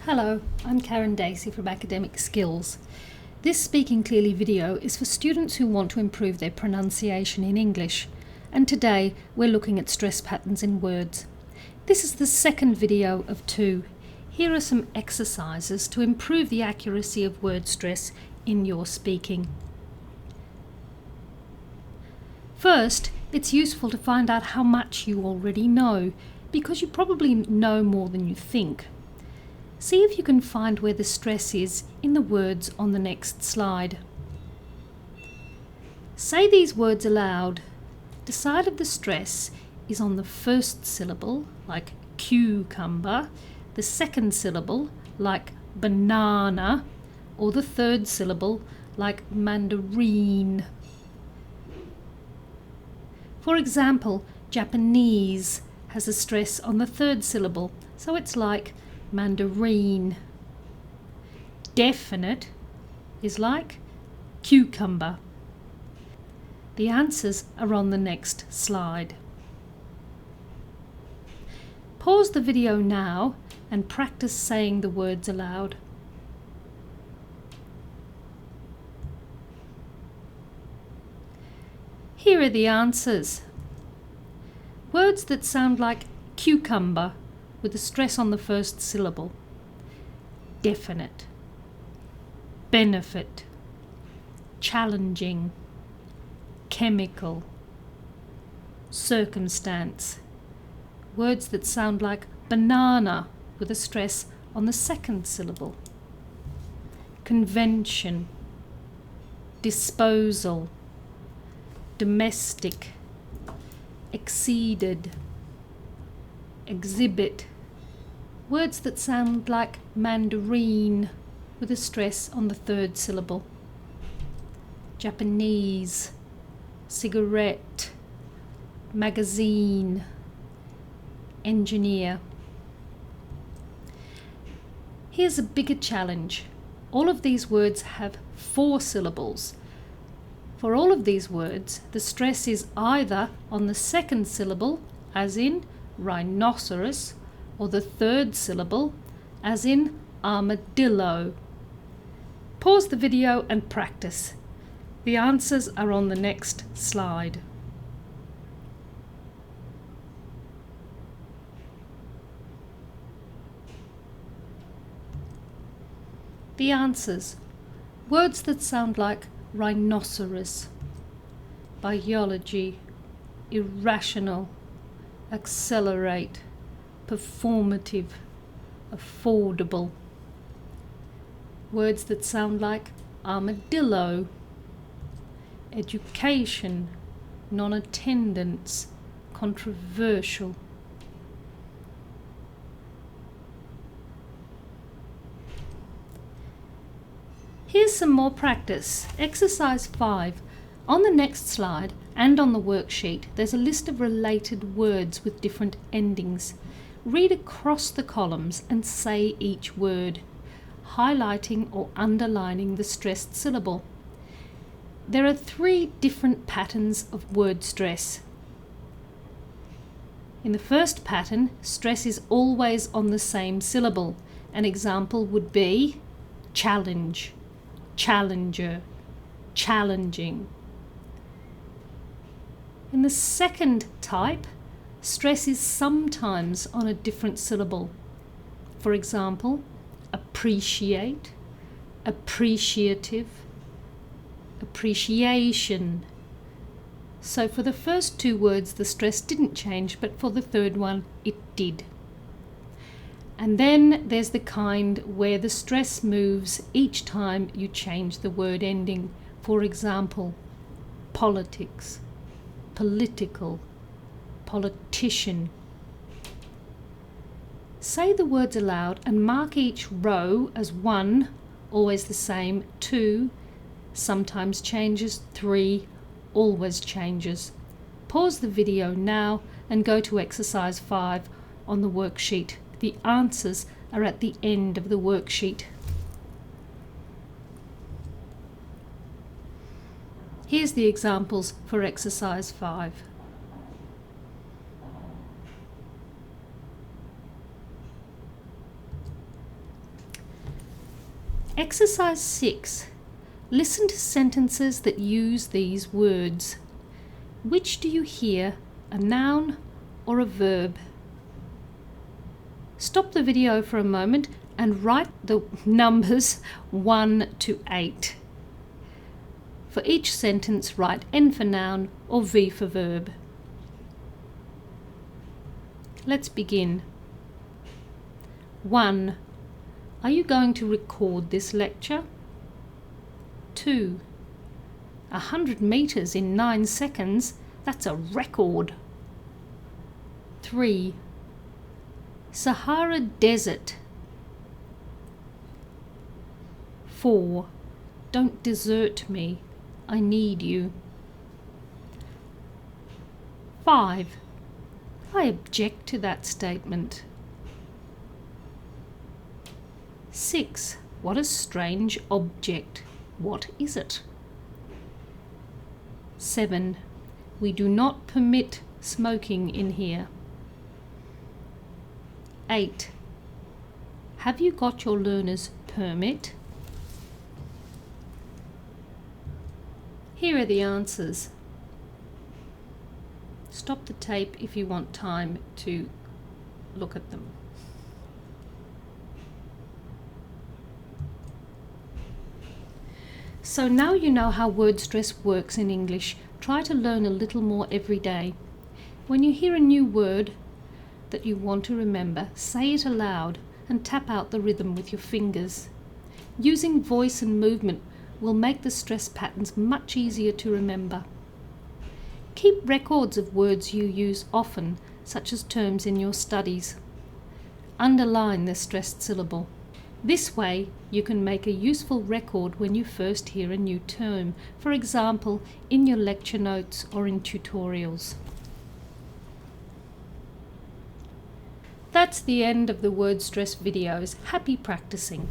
Hello, I'm Karen Dacey from Academic Skills. This Speaking Clearly video is for students who want to improve their pronunciation in English, and today we're looking at stress patterns in words. This is the second video of two. Here are some exercises to improve the accuracy of word stress in your speaking. First, it's useful to find out how much you already know, because you probably know more than you think. See if you can find where the stress is in the words on the next slide. Say these words aloud. Decide if the stress is on the first syllable, like cucumber, the second syllable, like banana, or the third syllable, like mandarin. For example, Japanese has a stress on the third syllable, so it's like mandarin. Definite is like cucumber. The answers are on the next slide. Pause the video now and practice saying the words aloud. Here are the answers. Words that sound like cucumber with a stress on the first syllable. Definite, benefit, challenging, chemical, circumstance. Words that sound like banana with a stress on the second syllable. Convention, disposal, domestic, exceeded, exhibit. Words that sound like mandarin with a stress on the third syllable. Japanese, cigarette, magazine, engineer. Here's a bigger challenge. All of these words have 4 syllables. For all of these words, the stress is either on the second syllable, as in rhinoceros, or the third syllable, as in armadillo. Pause the video and practice. The answers are on the next slide. The answers. Words that sound like rhinoceros, biology, irrational, accelerate, performative, affordable. Words that sound like armadillo, education, non-attendance, controversial. Here's some more practice. Exercise 5. On the next slide and on the worksheet, there's a list of related words with different endings. Read across the columns and say each word, highlighting or underlining the stressed syllable. There are 3 different patterns of word stress. In the first pattern, stress is always on the same syllable. An example would be challenge, challenger, challenging. In the second type, stress is sometimes on a different syllable. For example, appreciate, appreciative, appreciation. So for the first 2 words the stress didn't change, but for the third one it did. And then there's the kind where the stress moves each time you change the word ending. For example, politics, political, politician. Say the words aloud and mark each row as 1, always the same, 2, sometimes changes, 3, always changes. Pause the video now and go to exercise 5 on the worksheet. The answers are at the end of the worksheet. Here's the examples for exercise 5. Exercise 6. Listen to sentences that use these words. Which do you hear, a noun or a verb? Stop the video for a moment and write the numbers 1 to 8. For each sentence, write N for noun or V for verb. Let's begin. 1. Are you going to record this lecture? 2. 100 meters in 9 seconds, that's a record. 3. Sahara Desert. 4. Don't desert me, I need you. 5. I object to that statement. 6. What a strange object. What is it? 7. We do not permit smoking in here. 8. Have you got your learner's permit? Here are the answers. Stop the tape if you want time to look at them. So now you know how word stress works in English. Try to learn a little more every day. When you hear a new word that you want to remember, say it aloud and tap out the rhythm with your fingers. Using voice and movement will make the stress patterns much easier to remember. Keep records of words you use often, such as terms in your studies. Underline the stressed syllable. This way, you can make a useful record when you first hear a new term, for example, in your lecture notes or in tutorials. That's the end of the word stress videos. Happy practicing!